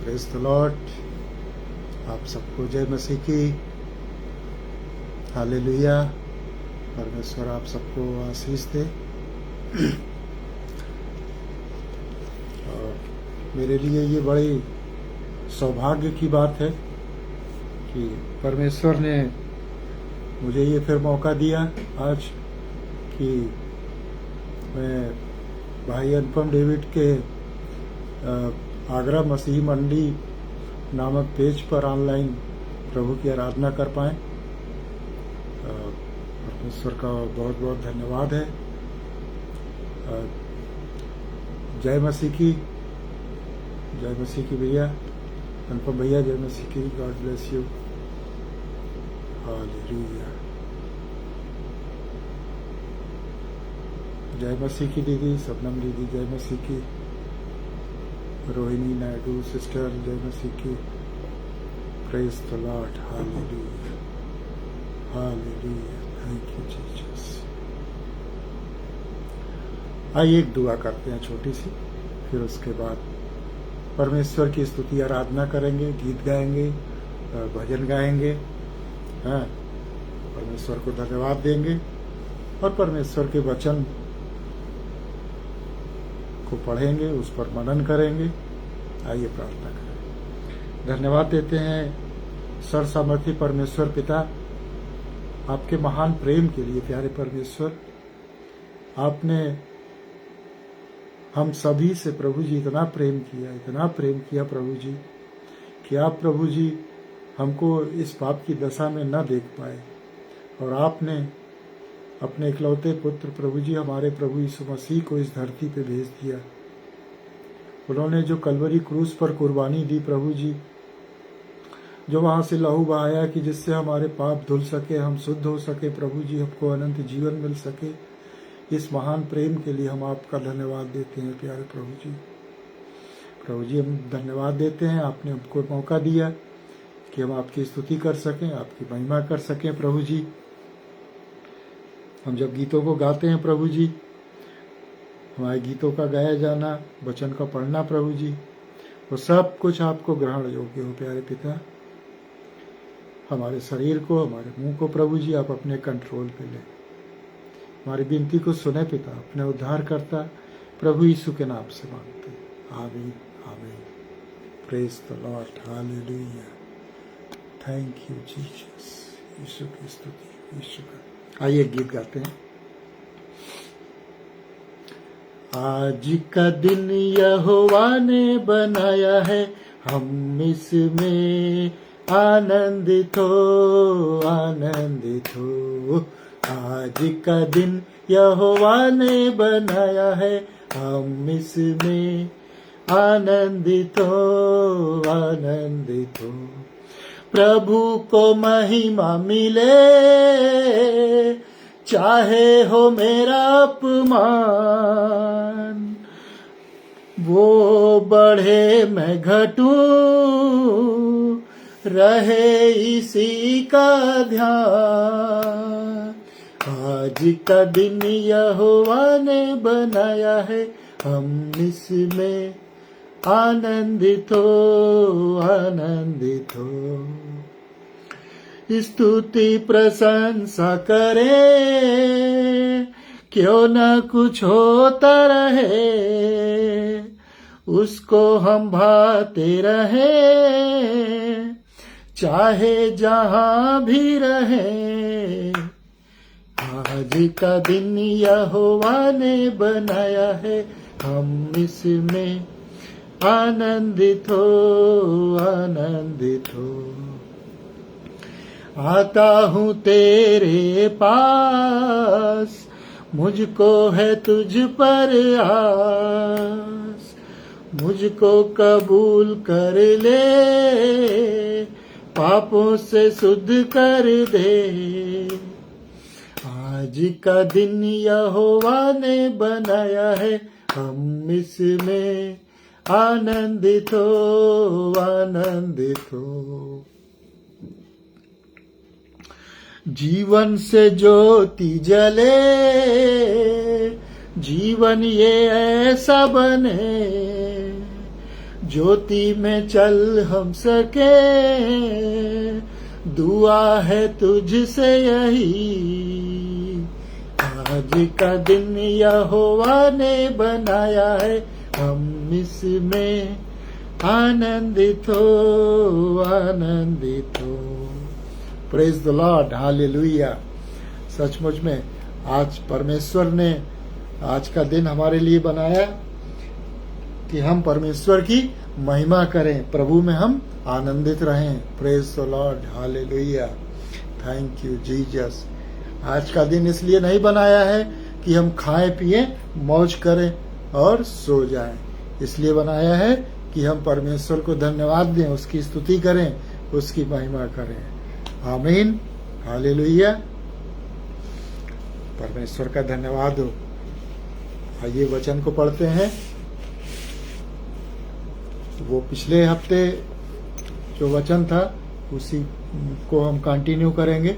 Praise the Lord. आप सबको जय मसीह की। हालेलुया। परमेश्वर आप सबको आशीष दे। और मेरे लिए ये बड़ी सौभाग्य की बात है कि परमेश्वर ने मुझे ये फिर मौका दिया आज कि मैं भाई अनुपम डेविड के आगरा मसीही मंडी नामक पेज पर ऑनलाइन प्रभु की आराधना कर पाए। परमेश्वर का बहुत बहुत धन्यवाद है। जय मसीह की, जय मसीह की भैया, अनुपम भैया, जय मसीह की। God bless you. हालेलुया। जय मसीह की दीदी, सबनम दीदी, जय मसीह की। रोहिणी नायडू सिस्टर, जय मसीह की। Praise the lord. Hallelujah, hallelujah. Thank you Jesus. आइए एक दुआ करते हैं छोटी सी, फिर उसके बाद परमेश्वर की स्तुति आराधना करेंगे, गीत गाएंगे, भजन गाएंगे। हाँ, परमेश्वर को धन्यवाद देंगे और परमेश्वर के वचन को पढ़ेंगे, उस पर मनन करेंगे। आइए प्रार्थना करें। धन्यवाद देते हैं सर्वसामर्थी परमेश्वर पिता, आपके महान प्रेम के लिए। प्यारे परमेश्वर, आपने हम सभी से प्रभु जी इतना प्रेम किया प्रभु जी, कि आप प्रभु जी हमको इस पाप की दशा में न देख पाए, और आपने अपने इकलौते पुत्र प्रभु जी, हमारे प्रभु यीशु मसीह को इस धरती पे भेज दिया। उन्होंने जो कलवरी क्रूस पर कुर्बानी दी प्रभु जी, जो वहां से लहू बहाया कि जिससे हमारे पाप धुल सके, हम शुद्ध हो सके प्रभु जी, हमको अनंत जीवन मिल सके, इस महान प्रेम के लिए हम आपका धन्यवाद देते हैं प्यारे प्रभु जी। प्रभु जी, हम धन्यवाद देते हैं, आपने हमको मौका दिया कि हम आपकी स्तुति कर सकें, आपकी महिमा कर सकें प्रभु जी। हम जब गीतों को गाते हैं प्रभु जी, हमारे गीतों का गाया जाना, वचन का पढ़ना प्रभु जी, वो सब कुछ आपको ग्रहण योग्य हो प्यारे पिता। हमारे शरीर को, हमारे मुंह को प्रभु जी आप अपने कंट्रोल पे ले। हमारी विनती को सुने पिता, अपने उद्धार करता प्रभु यीशु के नाम से मांगते। आमीन, आमीन। Praise the lord. Hallelujah. Thank you Jesus. यीशु की स्तुति, यीशु का। आइए गीत गाते हैं। आज का दिन यहोवा ने बनाया है, हम इसमें आनंदित हो, आनंदित हो। आज का दिन यहोवा ने बनाया है, हम इसमें आनंदित हो, आनंदित हो। प्रभु को महिमा मिले, चाहे हो मेरा अपमान, वो बढ़े मैं घटूं, रहे इसी का ध्यान। आज का दिन यहोवा ने बनाया है, हम इसमें आनंदित हो, आनंदित हो। स्तुति प्रशंसा करे, क्यों न कुछ होता रहे, उसको हम भाते रहे, चाहे जहां भी रहे। आज का दिन यहोवा ने बनाया है, हम इसमें आनंदित हो, आनंदित हो। आता हूँ तेरे पास, मुझको है तुझ पर आस, मुझको कबूल कर ले, पापों से शुद्ध कर दे। आज का दिन यहोवा ने बनाया है, हम इसमें आनंदित हो, आनंदित हो। जीवन से ज्योति जले, जीवन ये ऐसा बने, ज्योति में चल हम सके, दुआ है तुझसे यही। आज का दिन यहोवा ने बनाया है, हम इसमें आनंदित हो, आनंदित हो। Praise the lord, hallelujah. सचमुच में आज परमेश्वर ने आज का दिन हमारे लिए बनाया कि हम परमेश्वर की महिमा करें, प्रभु में हम आनंदित रहें। Praise the lord, hallelujah. Thank you Jesus. आज का दिन इसलिए नहीं बनाया है कि हम खाएं पिएं मौज करें और सो जाएं। इसलिए बनाया है कि हम परमेश्वर को धन्यवाद दें, उसकी स्तुति करें, उसकी महिमा करें। आमीन, हालेलुया। परमेश्वर का धन्यवाद हो। आइए वचन को पढ़ते हैं। वो पिछले हफ्ते जो वचन था उसी को हम कंटिन्यू करेंगे।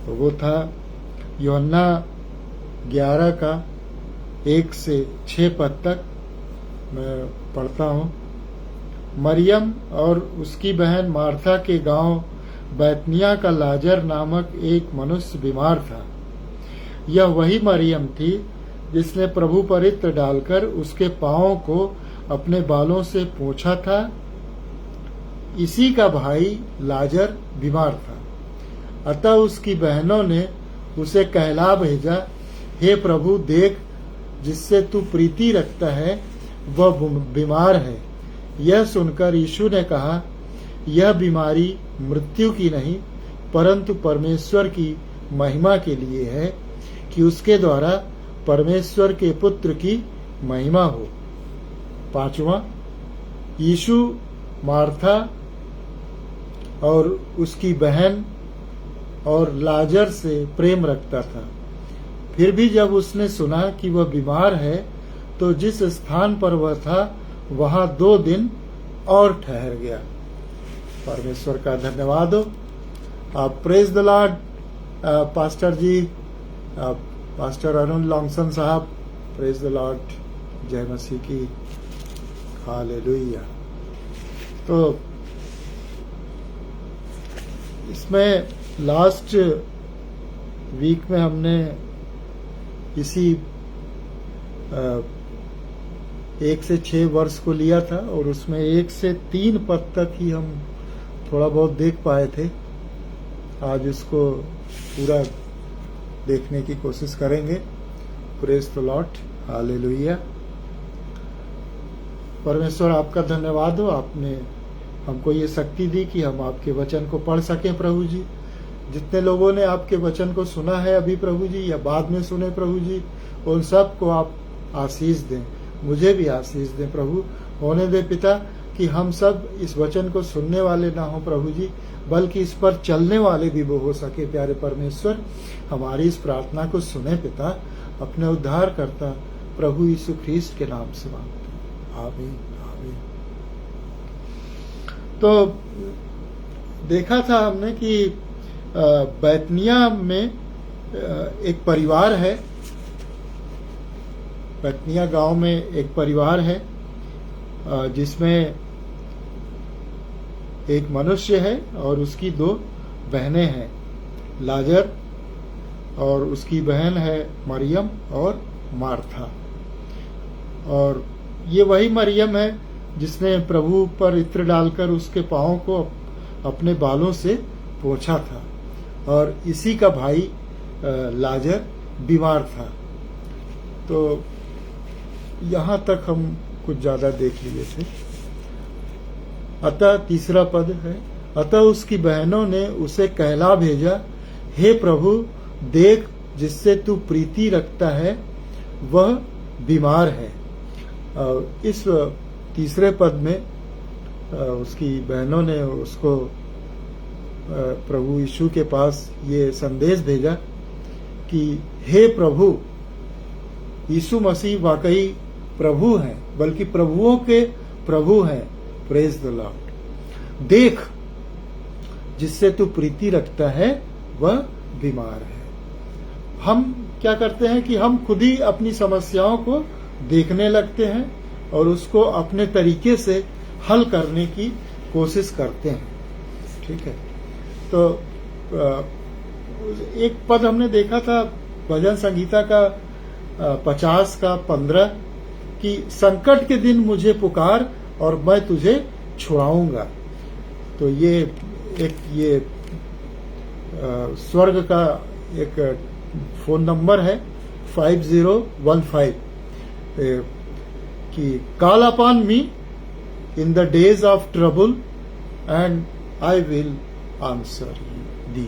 तो वो था यूहन्ना 11 का 1 से 6 पद तक मैं पढ़ता हूँ। मरियम और उसकी बहन मार्था के गांव बैतनिया का लाजर नामक एक मनुष्य बीमार था। यह वही मरियम थी जिसने प्रभु पर इत्र डालकर उसके पांवों को अपने बालों से पोंछा था। इसी का भाई लाजर बीमार था। अतः उसकी बहनों ने उसे कहला भेजा, हे प्रभु, देख, जिससे तू प्रीति रखता है वह बीमार है। यह सुनकर यीशु ने कहा, यह बीमारी मृत्यु की नहीं परंतु परमेश्वर की महिमा के लिए है, कि उसके द्वारा परमेश्वर के पुत्र की महिमा हो। 5वां, यीशु मार्था और उसकी बहन और लाजर से प्रेम रखता था। फिर भी जब उसने सुना कि वह बीमार है तो जिस स्थान पर वह था वहां 2 दिन और ठहर गया। परमेश्वर का धन्यवाद हो। आप praise the lord. Pastor ji, pastor Arun Longson साहब, प्रेज द लॉर्ड। जय मसीह की, हालेलुया। तो इसमें लास्ट वीक में हमने इसी 1 से 6 वर्ष को लिया था और उसमें 1 से 3 पद तक ही हम थोड़ा बहुत देख पाए थे। आज इसको पूरा देखने की कोशिश करेंगे। Praise the lord, hallelujah. परमेश्वर आपका धन्यवाद हो, आपने हमको ये शक्ति दी कि हम आपके वचन को पढ़ सकें। प्रभु जी, जितने लोगों ने आपके वचन को सुना है अभी प्रभु जी या बाद में सुने प्रभु जी, उन सब को आप आशीष दें, मुझे भी आशीष दें प्रभु। होने दे पिता कि हम सब इस वचन को सुनने वाले ना हो प्रभु जी, बल्कि इस पर चलने वाले भी वो हो सके। प्यारे परमेश्वर, हमारी इस प्रार्थना को सुने पिता, अपने उद्धार करता प्रभु यीशु ख्रीस्त के नाम से मांगते हैं, आमीन, आमीन। तो देखा था हमने कि बैतनिया में एक परिवार है, बैतनिया गांव में एक परिवार है जिसमें एक मनुष्य है और उसकी 2 बहनें हैं, लाजर और उसकी बहन है मरियम और मार्था। और ये वही मरियम है जिसने प्रभु पर इत्र डालकर उसके पांवों को अपने बालों से पोंछा था। और इसी का भाई लाजर बीमार था। तो यहाँ तक हम कुछ ज्यादा देख लिए थे। अतः 3रा पद है, अतः उसकी बहनों ने उसे कहला भेजा, हे प्रभु, देख, जिससे तू प्रीति रखता है वह बीमार है। इस 3रे पद में उसकी बहनों ने उसको प्रभु यीशु के पास ये संदेश भेजा कि हे प्रभु, यीशु मसीह वाकई प्रभु हैं, बल्कि प्रभुओं के प्रभु हैं। Praise the Lord. देख, जिससे तू प्रीति रखता है वह बीमार है। हम क्या करते हैं कि हम खुद ही अपनी समस्याओं को देखने लगते हैं और उसको अपने तरीके से हल करने की कोशिश करते हैं। ठीक है, तो एक पद हमने देखा था भजन संगीता का 50 का 15 कि संकट के दिन मुझे पुकार और मैं तुझे छुड़ाऊंगा। तो ये स्वर्ग का एक फोन नंबर है 5015 कि call upon me in the days of trouble and I will answer the.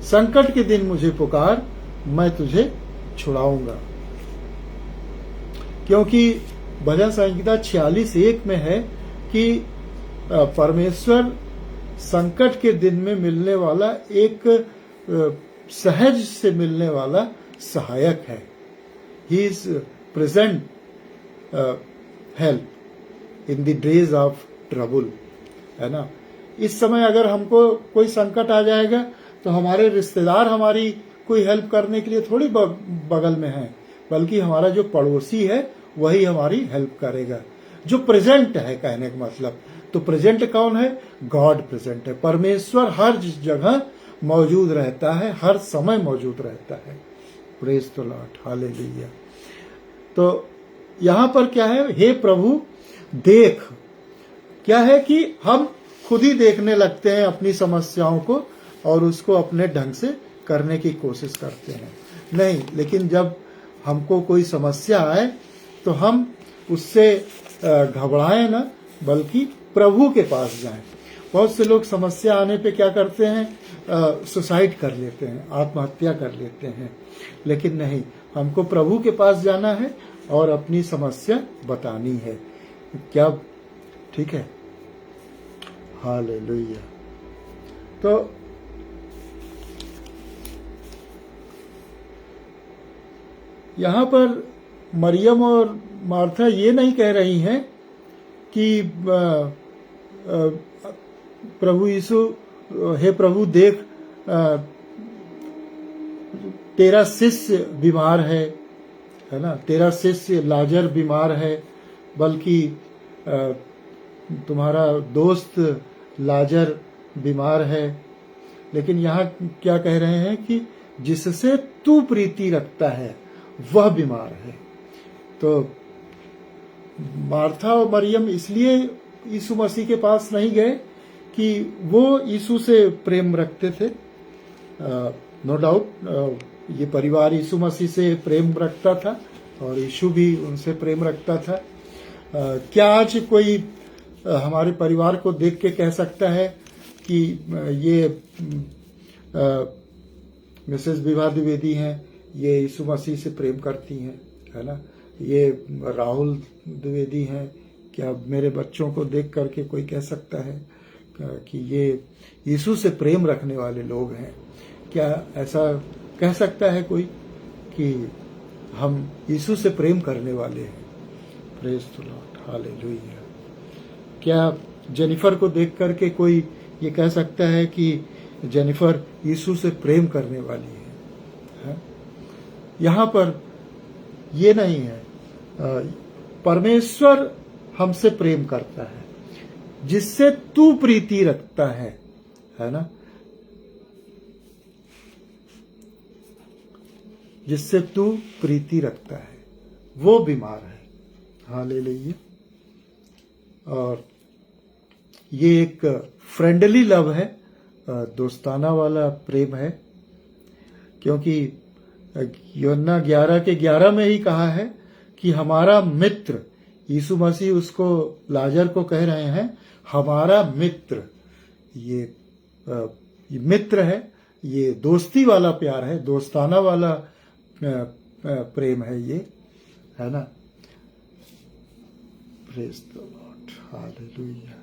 संकट के दिन मुझे पुकार, मैं तुझे छुड़ाऊंगा। क्योंकि भजन संहिता 46:1 में है कि परमेश्वर संकट के दिन में मिलने वाला एक सहज से मिलने वाला सहायक है। He is present help in the days of trouble, है ना। इस समय अगर हमको कोई संकट आ जाएगा तो हमारे रिश्तेदार हमारी कोई हेल्प करने के लिए थोड़ी बगल में है, बल्कि हमारा जो पड़ोसी है वही हमारी हेल्प करेगा, जो प्रेजेंट है। कहने का मतलब तो प्रेजेंट कौन है? गॉड प्रेजेंट है। परमेश्वर हर जगह मौजूद रहता है, हर समय मौजूद रहता है। Praise the lord, hallelujah. तो यहां पर क्या है? हे प्रभु देख। क्या है कि हम खुद ही देखने लगते हैं अपनी समस्याओं को और उसको अपने ढंग से करने की कोशिश करते हैं। नहीं, लेकिन जब हमको कोई समस्या आए तो हम उससे घबराएं ना, बल्कि प्रभु के पास जाएं। बहुत से लोग समस्या आने पे क्या करते हैं? सुसाइड कर लेते हैं, आत्महत्या कर लेते हैं। लेकिन नहीं, हमको प्रभु के पास जाना है और अपनी समस्या बतानी है। क्या ठीक है? हालेलुया। तो यहां पर मरियम और मार्था ये नहीं कह रही हैं कि प्रभु यीशु, हे प्रभु देख, तेरा शिष्य बीमार है ना, तेरा शिष्य लाजर बीमार है, बल्कि तुम्हारा दोस्त लाजर बीमार है। लेकिन यहाँ क्या कह रहे हैं कि जिससे तू प्रीति रखता है वह बीमार है। तो मार्था और मरियम इसलिए यीशु मसीह के पास नहीं गए कि वो यीशु से प्रेम रखते थे। नो डाउट ये परिवार यीशु मसीह से प्रेम रखता था और यीशु भी उनसे प्रेम रखता था। क्या आज कोई हमारे परिवार को देख के कह सकता है कि ये मिसेस विभा द्विवेदी हैं, ये यीशु मसीह से प्रेम करती हैं, है ना, ये राहुल द्विवेदी हैं, क्या मेरे बच्चों को देख करके कोई कह सकता है कि ये यीशु से प्रेम रखने वाले लोग हैं? क्या ऐसा कह सकता है कोई कि हम यीशु से प्रेम करने वाले हैं? Praise the lord, hallelujah. क्या जेनिफर को देख करके कोई ये कह सकता है कि जेनिफर यीशु से प्रेम करने वाली है? यहाँ पर ये नहीं है। परमेश्वर हमसे प्रेम करता है, जिससे तू प्रीति रखता है ना, जिससे तू प्रीति रखता है वो बीमार है। हालेलुया। और ये एक फ्रेंडली लव है, दोस्ताना वाला प्रेम है, क्योंकि यूहन्ना 11:11 में ही कहा है कि हमारा मित्र, यीशु मसीह उसको लाजर को कह रहे हैं हमारा मित्र। ये मित्र है, ये दोस्ती वाला प्यार है, दोस्ताना वाला प्रेम है ये, है ना। Praise the lord, hallelujah.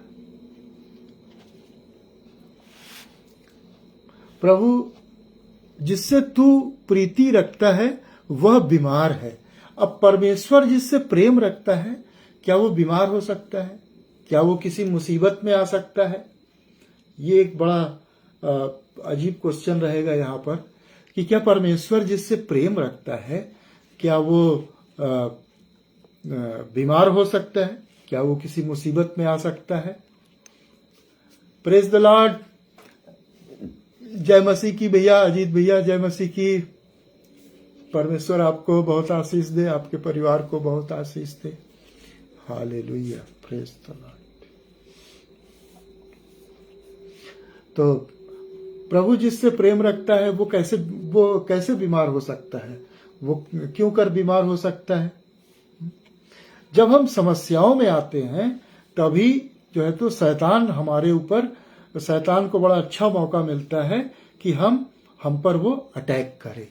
प्रभु जिससे तू प्रीति रखता है वह बीमार है। अब परमेश्वर जिससे प्रेम रखता है, क्या वो बीमार हो सकता है? क्या वो किसी मुसीबत में आ सकता है? ये एक बड़ा अजीब क्वेश्चन रहेगा यहाँ पर कि क्या परमेश्वर जिससे प्रेम रखता है क्या वो बीमार हो सकता है? क्या वो किसी मुसीबत में आ सकता है? Praise the Lord. जय मसीह की भैया, अजीत भैया, जय मसीह की। परमेश्वर आपको बहुत आशीष दे, आपके परिवार को बहुत आशीष दे। Hallelujah, praise the lord. तो प्रभु जिससे प्रेम रखता है वो कैसे बीमार हो सकता है? वो क्यों कर बीमार हो सकता है? जब हम समस्याओं में आते हैं तभी जो है तो शैतान को बड़ा अच्छा मौका मिलता है कि हम पर वो अटैक करे।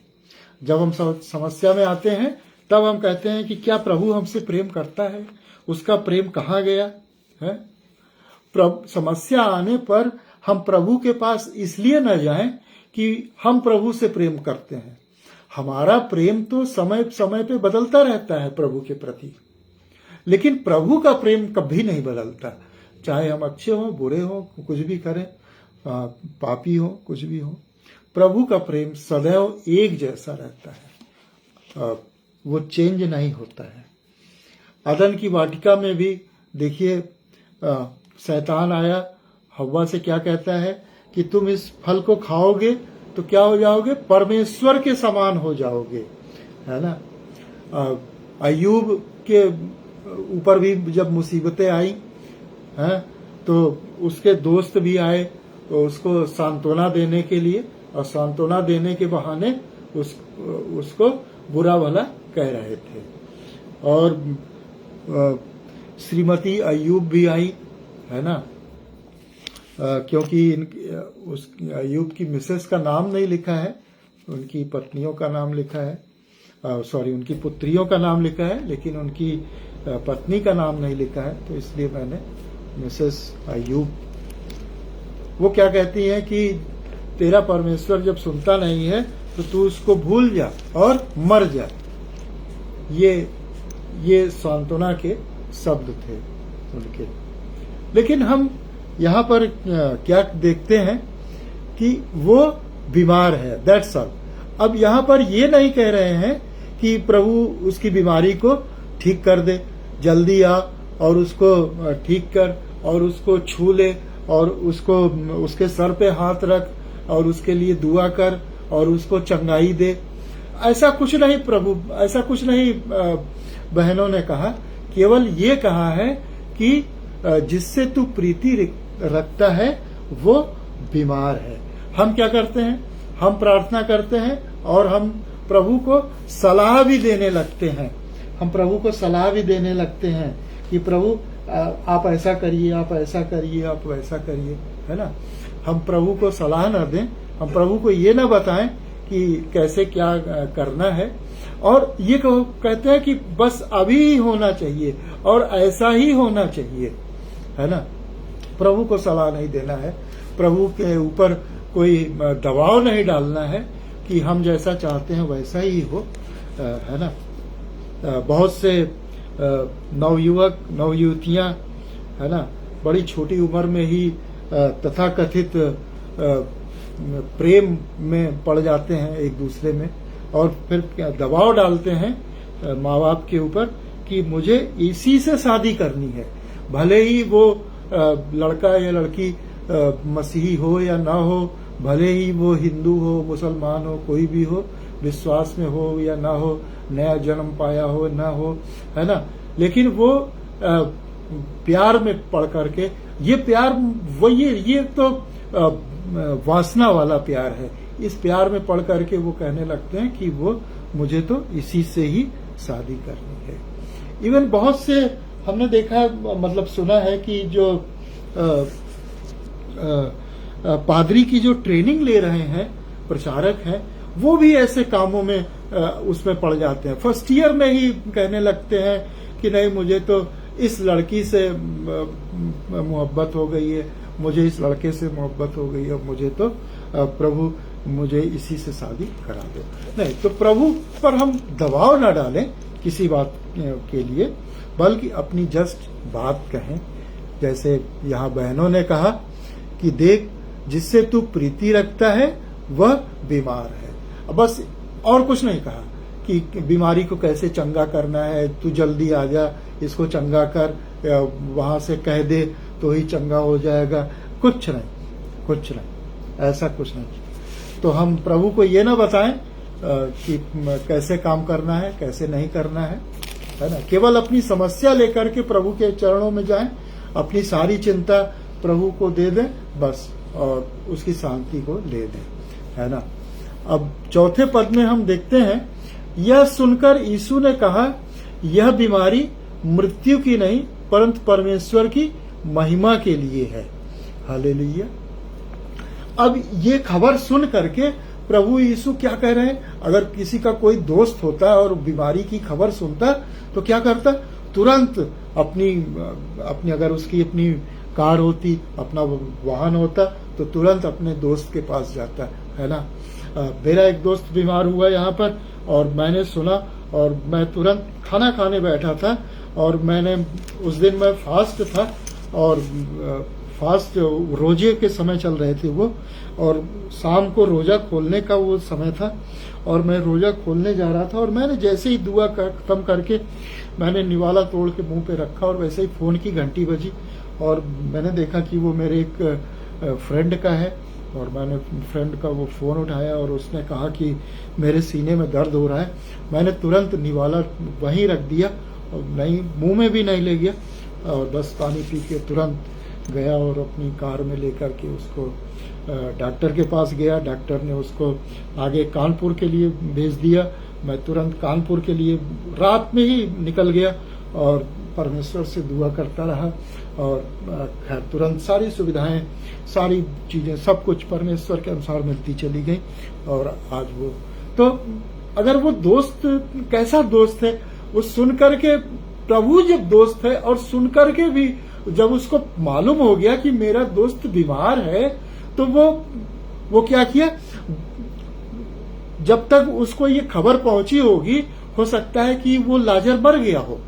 जब हम समस्या में आते हैं तब हम कहते हैं कि क्या प्रभु हमसे प्रेम करता है? उसका प्रेम कहाँ गया है? समस्या आने पर हम प्रभु के पास इसलिए न जाएं कि हम प्रभु से प्रेम करते हैं। हमारा प्रेम तो समय समय पे बदलता रहता है प्रभु के प्रति, लेकिन प्रभु का प्रेम कभी नहीं बदलता। चाहे हम अच्छे हों, बुरे हों, कुछ भी करें, पापी हों, कुछ भी हो, प्रभु का प्रेम सदैव एक जैसा रहता है, वो चेंज नहीं होता है। अदन की वाटिका में भी देखिए, शैतान आया, हव्वा से क्या कहता है कि तुम इस फल को खाओगे तो क्या हो जाओगे? परमेश्वर के समान हो जाओगे, है ना। अय्यूब के ऊपर भी जब मुसीबतें आई हैं तो उसके दोस्त भी आए तो उसको सांत्वना देने के लिए, और सांत्वना देने के बहाने उसको बुरा भला कह रहे थे। और श्रीमती अय्यूब भी आई, है ना, क्योंकि अय्यूब की मिसेस का नाम नहीं लिखा है, उनकी पत्नियों का नाम लिखा है, उनकी पुत्रियों का नाम लिखा है, लेकिन उनकी पत्नी का नाम नहीं लिखा है, तो इसलिए मैंने मिसेस अय्यूब। वो क्या कहती हैं कि तेरा परमेश्वर जब सुनता नहीं है तो तू उसको भूल जा और मर जा। ये सांत्वना के शब्द थे उनके। लेकिन हम यहाँ पर क्या देखते हैं कि वो बीमार है, दैट्स ऑल। अब यहाँ पर ये नहीं कह रहे हैं कि प्रभु उसकी बीमारी को ठीक कर दे, जल्दी आ और उसको ठीक कर और उसको छू ले और उसके सर पे हाथ रख और उसके लिए दुआ कर और उसको चंगाई दे। ऐसा कुछ नहीं बहनों ने कहा। केवल ये कहा है कि जिससे तू प्रीति रखता है वो बीमार है। हम क्या करते हैं? हम प्रार्थना करते हैं और हम प्रभु को सलाह भी देने लगते हैं। कि प्रभु आप ऐसा करिए, आप ऐसा करिए, आप वैसा करिए, है ना। हम प्रभु को सलाह न दें, हम प्रभु को ये न बताएं कि कैसे क्या करना है, और ये कहते हैं कि बस अभी ही होना चाहिए और ऐसा ही होना चाहिए, है ना। प्रभु को सलाह नहीं देना है, प्रभु के ऊपर कोई दबाव नहीं डालना है कि हम जैसा चाहते हैं वैसा ही हो, है ना। बहुत से नवयुवक नवयुवतियां, है ना, बड़ी छोटी उम्र में ही तथाकथित प्रेम में पड़ जाते हैं एक दूसरे में, और फिर दबाव डालते हैं माँ बाप के ऊपर कि मुझे इसी से शादी करनी है, भले ही वो लड़का या लड़की मसीही हो या ना हो, भले ही वो हिंदू हो, मुसलमान हो, कोई भी हो, विश्वास में हो या ना हो, नया जन्म पाया हो ना हो, है ना। लेकिन वो प्यार में पड़ करके, ये प्यार ये तो वासना वाला प्यार है। इस प्यार में पड़ करके वो कहने लगते हैं कि वो मुझे तो इसी से ही शादी करनी है। इवन बहुत से हमने देखा, मतलब सुना है कि जो पादरी की जो ट्रेनिंग ले रहे हैं प्रचारक हैं, वो भी ऐसे कामों में उसमें पड़ जाते हैं। फर्स्ट ईयर में ही कहने लगते हैं कि नहीं, मुझे तो इस लड़की से मोहब्बत हो गई है, मुझे इस लड़के से मोहब्बत हो गई है, मुझे तो प्रभु मुझे इसी से शादी करा दो। नहीं, तो प्रभु पर हम दबाव न डालें किसी बात के लिए, बल्कि अपनी जस्ट बात कहें। जैसे यहाँ बहनों ने कहा कि देख, जिससे तू प्रीति रखता है वह बीमार है। बस और कुछ नहीं कहा कि बीमारी को कैसे चंगा करना है, तू जल्दी आ जा, इसको चंगा कर, वहां से कह दे तो ही चंगा हो जाएगा। कुछ नहीं, ऐसा कुछ नहीं। तो हम प्रभु को ये ना बताएं कि कैसे काम करना है, कैसे नहीं करना है ना। केवल अपनी समस्या लेकर के प्रभु के चरणों में जाएं, अपनी सारी चिंता प्रभु को दे दें बस, और उसकी शांति को ले दें, है ना। अब चौथे पद में हम देखते हैं, यह सुनकर यीशु ने कहा, यह बीमारी मृत्यु की नहीं परंतु परमेश्वर की महिमा के लिए है। हालेलुया। अब ये खबर सुन करके प्रभु यीशु क्या कह रहे हैं, अगर किसी का कोई दोस्त होता और बीमारी की खबर सुनता तो क्या करता, तुरंत अपनी अगर उसकी अपनी कार होती, अपना वाहन होता, तो तुरंत अपने दोस्त के पास जाता, है ना। मेरा एक दोस्त बीमार हुआ यहाँ पर, और मैंने सुना, और मैं तुरंत खाना खाने बैठा था, और मैंने उस दिन मैं फास्ट था, और फास्ट रोजे के समय चल रहे थे वो, और शाम को रोजा खोलने का वो समय था, और मैं रोजा खोलने जा रहा था, और मैंने जैसे ही दुआ खत्म करके मैंने निवाला तोड़ के मुंह पे रखा, और वैसे ही फोन की घंटी बजी, और मैंने देखा कि वो मेरे एक फ्रेंड का है, और मैंने फ्रेंड का वो फोन उठाया, और उसने कहा कि मेरे सीने में दर्द हो रहा है। मैंने तुरंत निवाला वहीं रख दिया, और नहीं, मुंह में भी नहीं ले गया, और बस पानी पी के तुरंत गया, और अपनी कार में लेकर के उसको डॉक्टर के पास गया। डॉक्टर ने उसको आगे कानपुर के लिए भेज दिया। मैं तुरंत कानपुर के लिए रात में ही निकल गया, और परमेश्वर से दुआ करता रहा, और खैर तुरंत सारी सुविधाएं, सारी चीजें, सब कुछ परमेश्वर के अनुसार मिलती चली गई। और आज वो, तो अगर वो दोस्त कैसा दोस्त है, वो सुन करके, प्रभु जब दोस्त है और सुन करके भी जब उसको मालूम हो गया कि मेरा दोस्त बीमार है, तो वो क्या किया, जब तक उसको ये खबर पहुंची होगी, हो सकता है कि वो लाजर मर गया हो,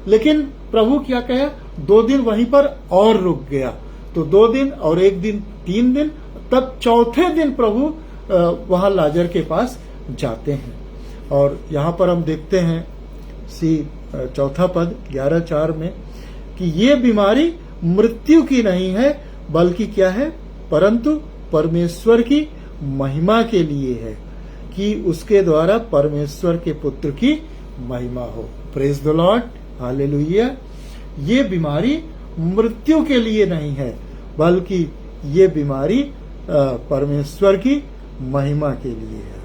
लेकिन प्रभु क्या कहा, 2 दिन वहीं पर और रुक गया। तो 2 दिन और 1 दिन 3 दिन, तब चौथे दिन प्रभु वहां लाजर के पास जाते हैं। और यहां पर हम देखते हैं चौथा पद 11:4 में कि ये बीमारी मृत्यु की नहीं है, बल्कि क्या है, परंतु परमेश्वर की महिमा के लिए है, कि उसके द्वारा परमेश्वर के पुत्र की महिमा हो। Praise the lord, hallelujah. ये बीमारी मृत्यु के लिए नहीं है, बल्कि ये बीमारी परमेश्वर की महिमा के लिए है।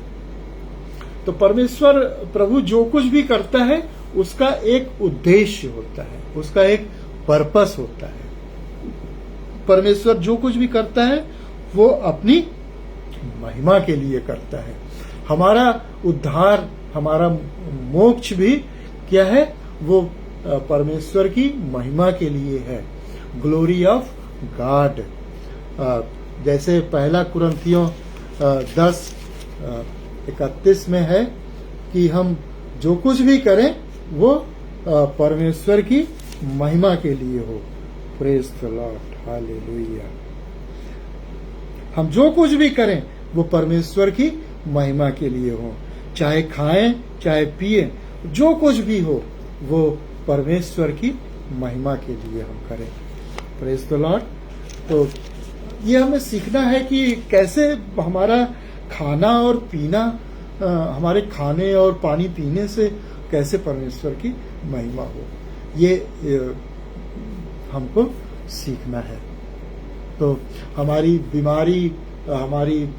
तो परमेश्वर, प्रभु जो कुछ भी करता है उसका एक उद्देश्य होता है, उसका एक पर्पस होता है। परमेश्वर जो कुछ भी करता है वो अपनी महिमा के लिए करता है। हमारा उद्धार, हमारा मोक्ष भी क्या है, वो परमेश्वर की महिमा के लिए है, ग्लोरी ऑफ गॉड। जैसे 1 कुरिन्थियों 10:31 में है कि हम जो कुछ भी करें वो परमेश्वर की महिमा के लिए हो। Praise the lord, hallelujah. हम जो कुछ भी करें वो परमेश्वर की महिमा के लिए हो, चाहे खाएं चाहे पिए, जो कुछ भी हो वो परमेश्वर की महिमा के लिए हम करें। Praise the lord. तो ये हमें सीखना है कि कैसे हमारा खाना और पीना, हमारे खाने और पानी पीने से कैसे परमेश्वर की महिमा हो, ये हमको सीखना है। तो हमारी बीमारी, हमारी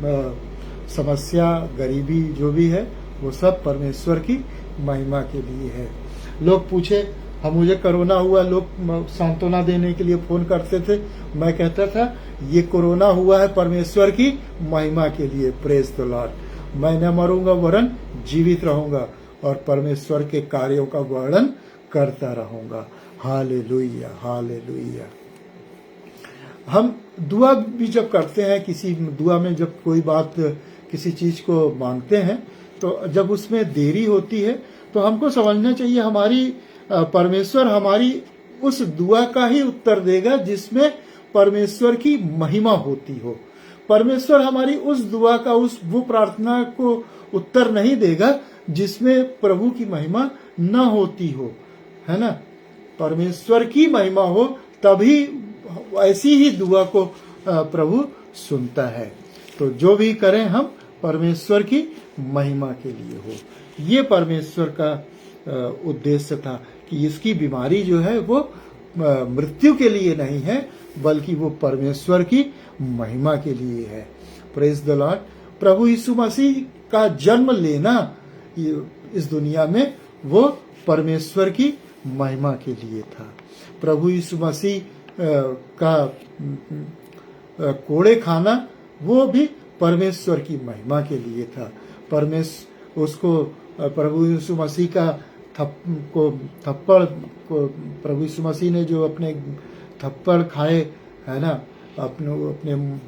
समस्या, गरीबी जो भी है, वो सब परमेश्वर की महिमा के लिए है। लोग पूछे, मुझे कोरोना हुआ, लोग सांत्वना देने के लिए फोन करते थे, मैं कहता था ये कोरोना हुआ है परमेश्वर की महिमा के लिए। Praise the Lord. मैं न मरूंगा वरन जीवित रहूंगा और परमेश्वर के कार्यों का वर्णन करता रहूंगा। Hallelujah, hallelujah. हम दुआ भी जब करते हैं, किसी दुआ में जब कोई बात, किसी चीज को मांगते हैं, तो जब उसमें देरी होती है तो हमको समझना चाहिए हमारी परमेश्वर हमारी उस दुआ का ही उत्तर देगा जिसमें परमेश्वर की महिमा होती हो। परमेश्वर हमारी उस दुआ का, वो प्रार्थना को उत्तर नहीं देगा जिसमें प्रभु की महिमा न होती हो, है ना। परमेश्वर की महिमा हो तभी ऐसी ही दुआ को प्रभु सुनता है। तो जो भी करें हम परमेश्वर की महिमा के लिए हो। ये परमेश्वर का उद्देश्य था कि इसकी बीमारी जो है वो मृत्यु के लिए नहीं है, बल्कि वो परमेश्वर की महिमा के लिए है। Praise the lord. प्रभु यीशु मसीह का जन्म लेना इस दुनिया में वो परमेश्वर की महिमा के लिए था। प्रभु यीशु मसीह का कोड़े खाना वो भी परमेश्वर की महिमा के लिए था। उसको प्रभु यीशु मसीह का थप्पड़ को प्रभु यीशु मसीह ने जो अपने थप्पड़ खाए, है ना, अपने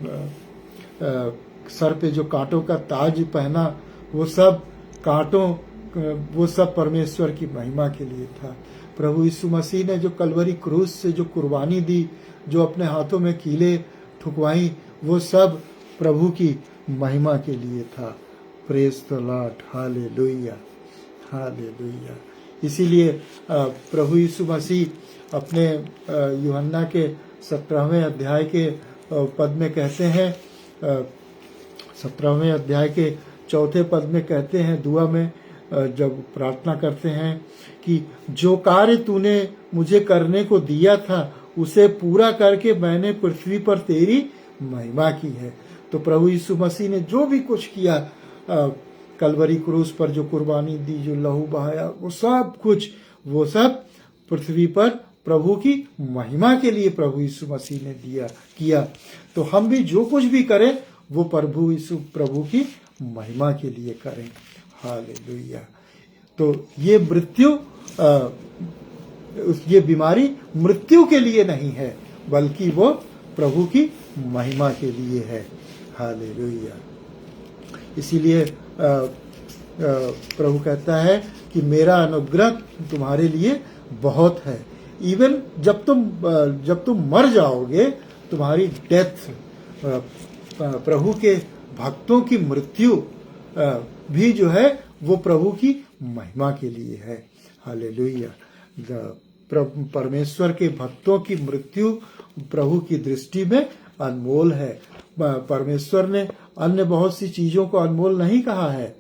सर पे जो कांटों का ताज पहना, वो सब कांटों, वो सब परमेश्वर की महिमा के लिए था। प्रभु यीशु मसीह ने जो कलवरी क्रूस से जो कुर्बानी दी, जो अपने हाथों में कीले ठुकवाई, वो सब प्रभु की महिमा के लिए था। Praise the lord. Hallelujah, hallelujah. इसीलिए प्रभु यीशु मसीह अपने यूहन्ना के 17वें अध्याय के पद में कहते हैं, 17वें अध्याय के 4 पद में कहते हैं, दुआ में जब प्रार्थना करते हैं कि जो कार्य तूने मुझे करने को दिया था उसे पूरा करके मैंने पृथ्वी पर तेरी महिमा की है। तो प्रभु यीशु मसीह ने जो भी कुछ किया, कलवरी क्रूस पर जो कुर्बानी दी, जो लहू बहाया, वो सब कुछ, वो सब पृथ्वी पर प्रभु की महिमा के लिए प्रभु यीशु मसीह ने किया। तो हम भी जो कुछ भी करें वो प्रभु की महिमा के लिए करें। हालेलुया। तो ये ये बीमारी मृत्यु के लिए नहीं है, बल्कि वो प्रभु की महिमा के लिए है। हालेलुया। इसीलिए प्रभु कहता है कि मेरा अनुग्रह तुम्हारे लिए बहुत है। इवन जब तुम मर जाओगे, तुम्हारी डेथ, प्रभु के भक्तों की मृत्यु भी जो है वो प्रभु की महिमा के लिए है। हालेलुया। परमेश्वर के भक्तों की मृत्यु प्रभु की दृष्टि में अनमोल है। परमेश्वर ने अन्य बहुत सी चीजों को अनमोल नहीं कहा है।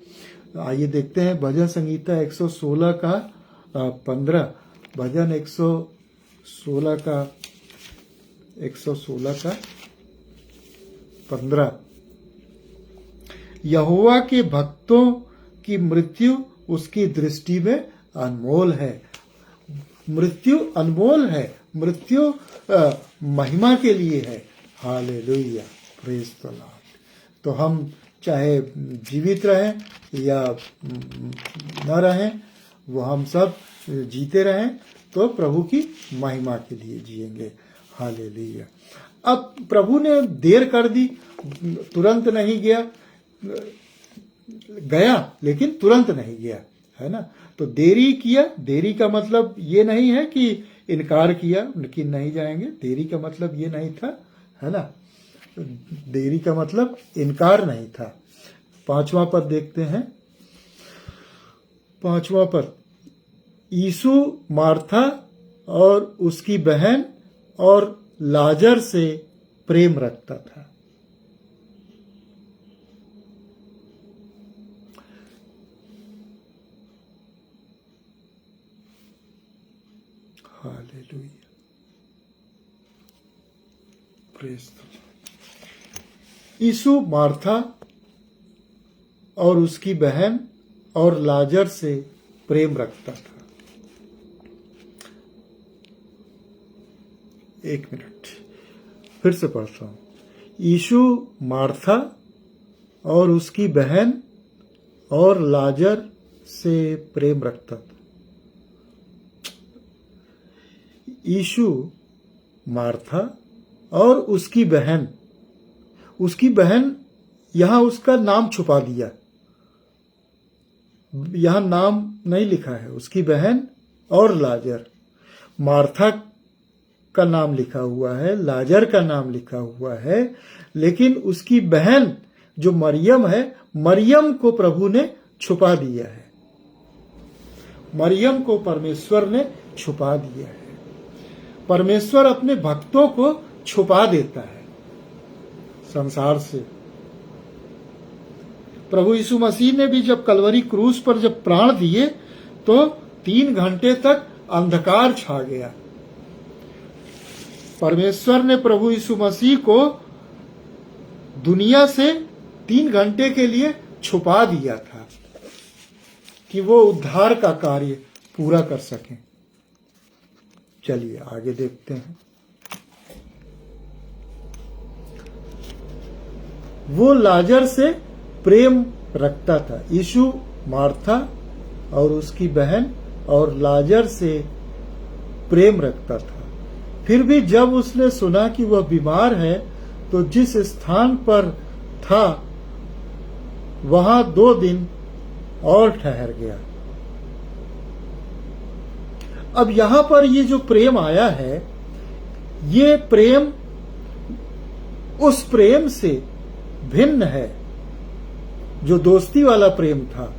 आइए देखते हैं भजन संगीता 116 का 15। भजन 116 का 15। यहोवा के भक्तों की मृत्यु उसकी दृष्टि में अनमोल है। मृत्यु अनमोल है, मृत्यु महिमा के लिए है। Hallelujah, praise the lord. तो हम चाहे जीवित रहें या न रहें, वो हम सब जीते रहें तो प्रभु की महिमा के लिए जिएंगे। हालेलुया। अब प्रभु ने देर कर दी, तुरंत नहीं गया लेकिन तुरंत नहीं गया, है ना। तो देरी किया। देरी का मतलब ये नहीं है कि इनकार किया कि नहीं जाएंगे। देरी का मतलब ये नहीं था, है ना। देरी का मतलब इनकार नहीं था। 5वां पद देखते हैं। 5वां पद, यीशु मार्था और उसकी बहन और लाजर से प्रेम रखता था। Hallelujah, praise the lord. Yeshu Martha और उसकी बहन और लाजर से प्रेम रखता था। 1 मिनट फिर से पढ़ता हूं। यीशु मार्था और उसकी बहन और लाजर से प्रेम रखता था। यीशु मार्था और उसकी बहन, यहां उसका नाम छुपा दिया, यहां नाम नहीं लिखा है। उसकी बहन और लाजर, मार्था का नाम लिखा हुआ है, लाजर का नाम लिखा हुआ है, लेकिन उसकी बहन जो मरियम है, मरियम को प्रभु ने छुपा दिया है। मरियम को परमेश्वर ने छुपा दिया है। परमेश्वर अपने भक्तों को छुपा देता है संसार से। प्रभु यीशु मसीह ने भी जब कलवरी क्रूस पर जब प्राण दिए तो 3 घंटे तक अंधकार छा गया। परमेश्वर ने प्रभु यीशु मसीह को दुनिया से 3 घंटे के लिए छुपा दिया था कि वो उद्धार का कार्य पूरा कर सकें। चलिए आगे देखते हैं। वो लाजर से प्रेम रखता था। यीशु मार्था और उसकी बहन और लाजर से प्रेम रखता था। फिर भी जब उसने सुना कि वह बीमार है तो जिस स्थान पर था वहां 2 दिन और ठहर गया। अब यहां पर ये जो प्रेम आया है, ये प्रेम उस प्रेम से भिन्न है जो दोस्ती वाला प्रेम था।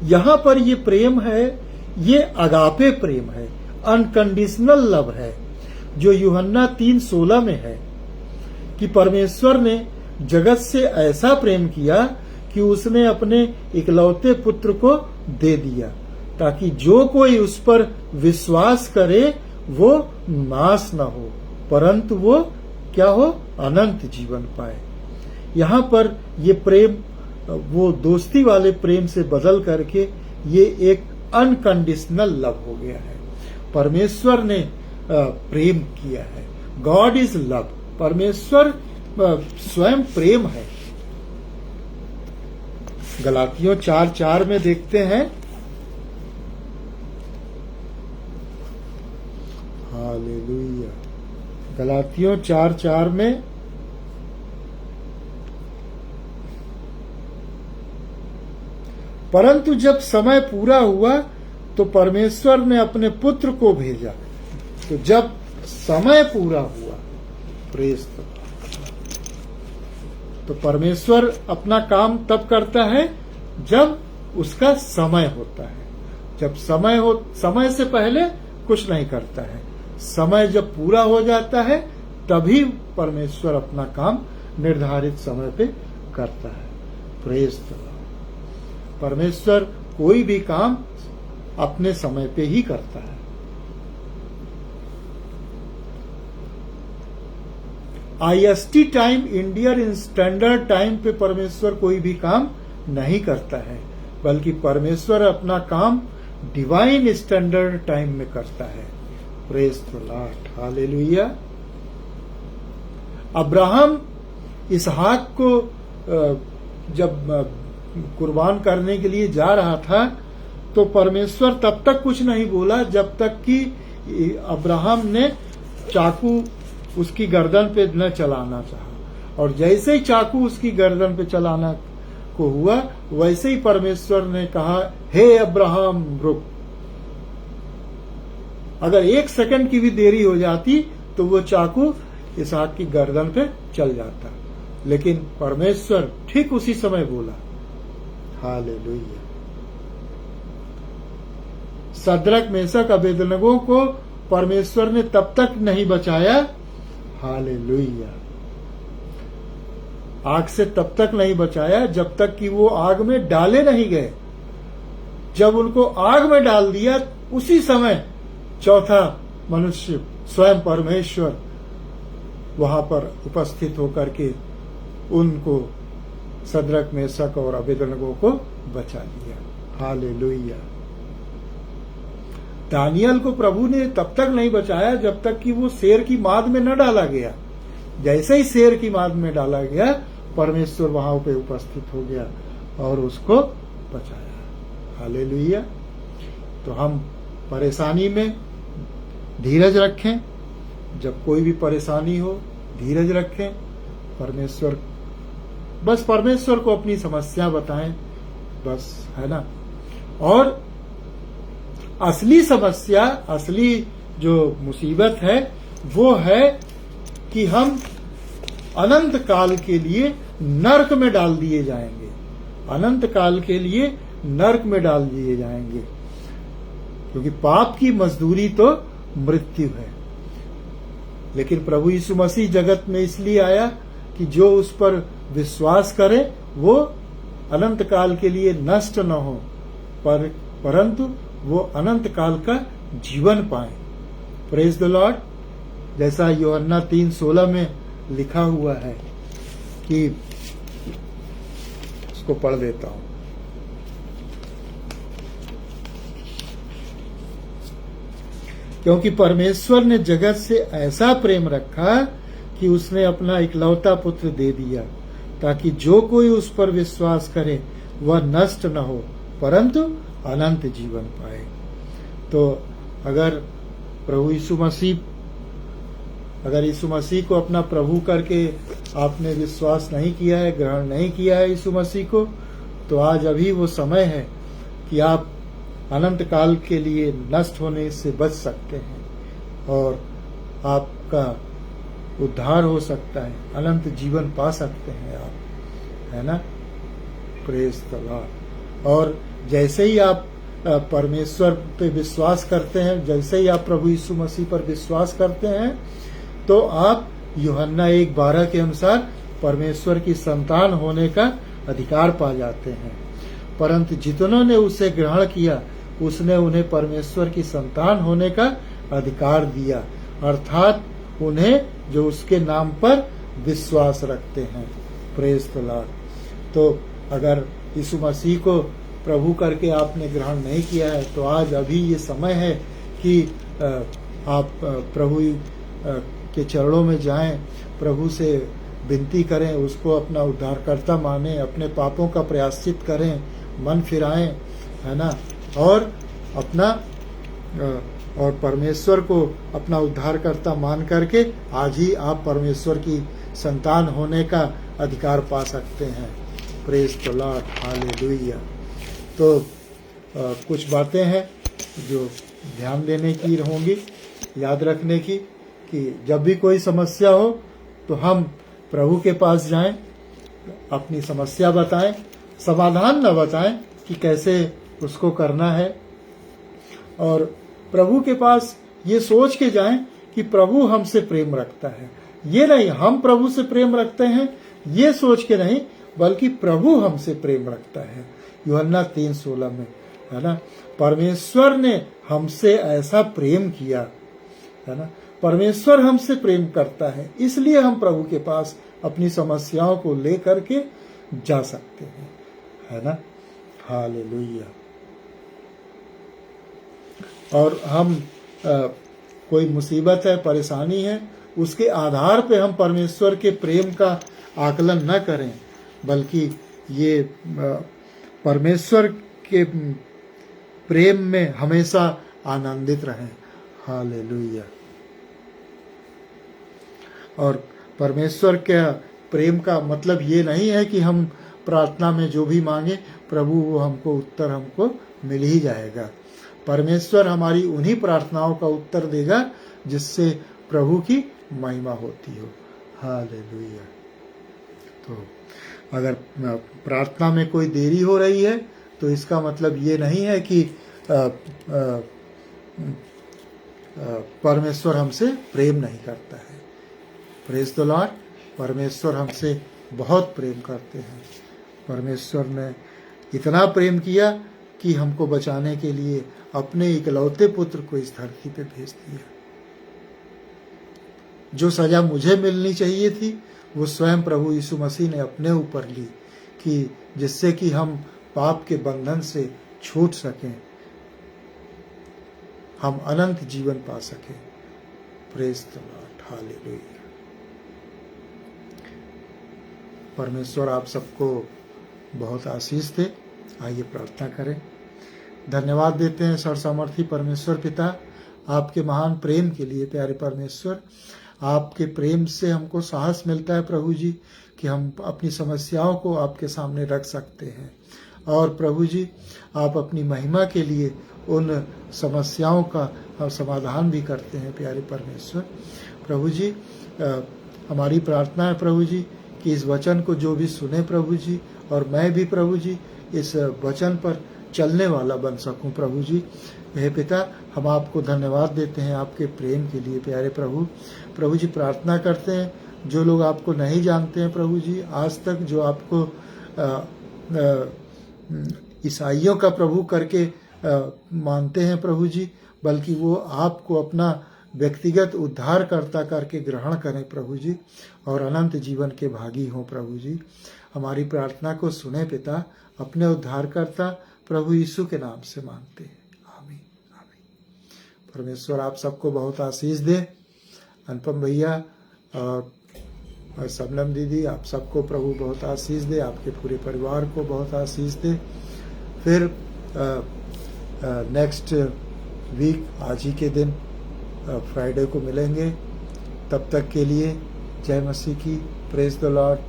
यहां पर ये प्रेम है, ये अगापे प्रेम है, अनकंडीशनल लव है, जो यूहन्ना 3:16 में है कि परमेश्वर ने जगत से ऐसा प्रेम किया कि उसने अपने इकलौते पुत्र को दे दिया ताकि जो कोई उस पर विश्वास करे वो नाश न हो परंतु वो क्या हो, अनंत जीवन पाए। यहाँ पर ये प्रेम वो दोस्ती वाले प्रेम से बदल करके ये एक अनकंडीशनल लव हो गया है। परमेश्वर ने प्रेम किया है। God is love. परमेश्वर स्वयं प्रेम है। गलातियों 4:4 में देखते हैं। हालेलुया। गलातियों 4:4 में परंतु जब समय पूरा हुआ तो परमेश्वर ने अपने पुत्र को भेजा। तो जब समय पूरा हुआ, प्रेज तो परमेश्वर अपना काम तब करता है जब उसका समय होता है। जब समय से पहले कुछ नहीं करता है। समय जब पूरा हो जाता है तभी परमेश्वर अपना काम निर्धारित समय पे करता है। प्रेज परमेश्वर कोई भी काम अपने समय पे ही करता है। IST time, Indian standard time पे परमेश्वर कोई भी काम नहीं करता है, बल्कि परमेश्वर अपना काम डिवाइन स्टैंडर्ड टाइम में करता है। Praise the lord. Hallelujah. Abraham इसहाक को जब कुर्बान करने के लिए जा रहा था तो परमेश्वर तब तक कुछ नहीं बोला जब तक कि अब्राहम ने चाकू उसकी गर्दन पे न चलाना चाहा। और जैसे ही चाकू उसकी गर्दन पे चलाना को हुआ वैसे ही परमेश्वर ने कहा, हे अब्राहम रुक। अगर 1 सेकंड की भी देरी हो जाती तो वो चाकू इसहाक की गर्दन पे चल जाता, लेकिन परमेश्वर ठीक उसी समय बोला। हालेलुया। सद्रक मेशक अबेदनगो को परमेश्वर ने तब तक नहीं बचाया। हालेलुया। आग से तब तक नहीं बचाया जब तक कि वो आग में डाले नहीं गए। जब उनको आग में डाल दिया उसी समय चौथा मनुष्य स्वयं परमेश्वर वहां पर उपस्थित होकर के उनको सद्रक मेशक और अबेदनगो को बचा लिया। हालेलुया। दानियल को प्रभु ने तब तक नहीं बचाया जब तक कि वो शेर की माद में न डाला गया। जैसे ही शेर की माद में डाला गया परमेश्वर वहां पे उपस्थित हो गया और उसको बचाया। हालेलुया। तो हम परेशानी में धीरज रखें। जब कोई भी परेशानी हो धीरज रखें। परमेश्वर को अपनी समस्या बताएं, बस, है ना। और असली समस्या, असली जो मुसीबत है वो है कि हम अनंत काल के लिए नरक में डाल दिए जाएंगे। अनंत काल के लिए नरक में डाल दिए जाएंगे। क्योंकि पाप की मजदूरी तो मृत्यु है। लेकिन प्रभु यीशु मसीह जगत में इसलिए आया कि जो उस पर विश्वास करे वो अनंत काल के लिए नष्ट न हो, परंतु वो अनंत काल का जीवन पाए। Praise the Lord. जैसा यूहन्ना 3:16 में लिखा हुआ है कि इसको पढ़ देता हूं। क्योंकि परमेश्वर ने जगत से ऐसा प्रेम रखा कि उसने अपना इकलौता पुत्र दे दिया, ताकि जो कोई उस पर विश्वास करे वह नष्ट न हो, परंतु अनंत जीवन पाए। तो अगर यीशु मसीह को अपना प्रभु करके आपने विश्वास नहीं किया है, ग्रहण नहीं किया है यीशु मसीह को, तो आज अभी वो समय है कि आप अनंत काल के लिए नष्ट होने से बच सकते हैं और आपका उद्धार हो सकता है, अनंत जीवन पा सकते हैं आप, है ना। Praise the Lord. और जैसे ही आप परमेश्वर पे विश्वास करते हैं, जैसे ही आप प्रभु यीशु मसीह पर विश्वास करते हैं, तो आप यूहन्ना 1:12 के अनुसार परमेश्वर की संतान होने का अधिकार पा जाते हैं। परंतु जितनों ने उसे ग्रहण किया, उसने उन्हें परमेश्वर की संतान होने का अधिकार दिया, अर्थात उन्हें जो उसके नाम पर विश्वास रखते हैं। Praise the lord. तो अगर यीशु मसीह को प्रभु करके आपने ग्रहण नहीं किया है, तो आज अभी ये समय है कि आप प्रभु के चरणों में जाएं, प्रभु से विनती करें, उसको अपना उद्धारकर्ता माने, अपने पापों का प्रायश्चित करें, मन फिराएं, है ना, और परमेश्वर को अपना उद्धारकर्ता मान करके आज ही आप परमेश्वर की संतान होने का अधिकार पा सकते हैं। Praise the lord, hallelujah. तो कुछ बातें हैं जो ध्यान देने की होंगी, याद रखने की, कि जब भी कोई समस्या हो तो हम प्रभु के पास जाएं, अपनी समस्या बताएं, समाधान न बताएं कि कैसे उसको करना है, और प्रभु के पास ये सोच के जाएं कि प्रभु हमसे प्रेम रखता है। ये नहीं हम प्रभु से प्रेम रखते हैं, ये सोच के नहीं, बल्कि प्रभु हमसे प्रेम रखता है। यूहन्ना 3:16 में, है ना, परमेश्वर ने हमसे ऐसा प्रेम किया, है ना, परमेश्वर हमसे प्रेम करता है, इसलिए हम प्रभु के पास अपनी समस्याओं को लेकर के जा सकते हैं, है ना। हालेलुया। और हम कोई मुसीबत है, परेशानी है, उसके आधार पे हम परमेश्वर के प्रेम का आकलन न करें, बल्कि ये परमेश्वर के प्रेम में हमेशा आनंदित रहें। हालेलुया। और परमेश्वर के प्रेम का मतलब ये नहीं है कि हम प्रार्थना में जो भी मांगे प्रभु वो हमको उत्तर हमको मिल ही जाएगा। परमेश्वर हमारी उन्हीं प्रार्थनाओं का उत्तर देगा जिससे प्रभु की महिमा होती हो। हालेलुया। तो अगर प्रार्थना में कोई देरी हो रही है तो इसका मतलब ये नहीं है कि परमेश्वर हमसे प्रेम नहीं करता है। Praise the Lord. परमेश्वर हमसे बहुत प्रेम करते हैं। परमेश्वर ने इतना प्रेम किया कि हमको बचाने के लिए अपने इकलौते पुत्र को इस धरती पे भेज दिया। जो सजा मुझे मिलनी चाहिए थी वो स्वयं प्रभु यीशु मसीह ने अपने ऊपर ली, कि जिससे कि हम पाप के बंधन से छूट सकें, हम अनंत जीवन पा सकें। Praise the lord. हालेलुया। परमेश्वर आप सबको बहुत आशीष दे। आइए प्रार्थना करें। धन्यवाद देते हैं सर्वसामर्थी परमेश्वर पिता आपके महान प्रेम के लिए। प्यारे परमेश्वर, आपके प्रेम से हमको साहस मिलता है प्रभु जी कि हम अपनी समस्याओं को आपके सामने रख सकते हैं, और प्रभु जी आप अपनी महिमा के लिए उन समस्याओं का समाधान भी करते हैं। प्यारे परमेश्वर, प्रभु जी हमारी प्रार्थना है प्रभु जी कि इस वचन को जो भी सुने प्रभु जी, और मैं भी प्रभु जी इस वचन पर चलने वाला बन सकूं प्रभु जी। हे पिता, हम आपको धन्यवाद देते हैं आपके प्रेम के लिए प्यारे प्रभु। प्रभु जी, प्रार्थना करते हैं जो लोग आपको नहीं जानते हैं प्रभु जी, आज तक जो आपको ईसाइयों का प्रभु करके मानते हैं प्रभु जी, बल्कि वो आपको अपना व्यक्तिगत उद्धारकर्ता करके ग्रहण करें प्रभु जी, और अनंत जीवन के भागी हों प्रभु जी। हमारी प्रार्थना को सुने पिता, अपने उद्धारकर्ता प्रभु यीशु के नाम से मांगते हैं, आमीन आमीन। परमेश्वर आप सबको बहुत आशीष दे। अनुपम भैया और सबनम दीदी, आप सबको प्रभु बहुत आशीष दे, आपके पूरे परिवार को बहुत आशीष दे। फिर नेक्स्ट वीक आज ही के दिन फ्राइडे को मिलेंगे। तब तक के लिए जय मसीह की, प्रेज द लॉर्ड,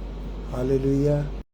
हालेलुया।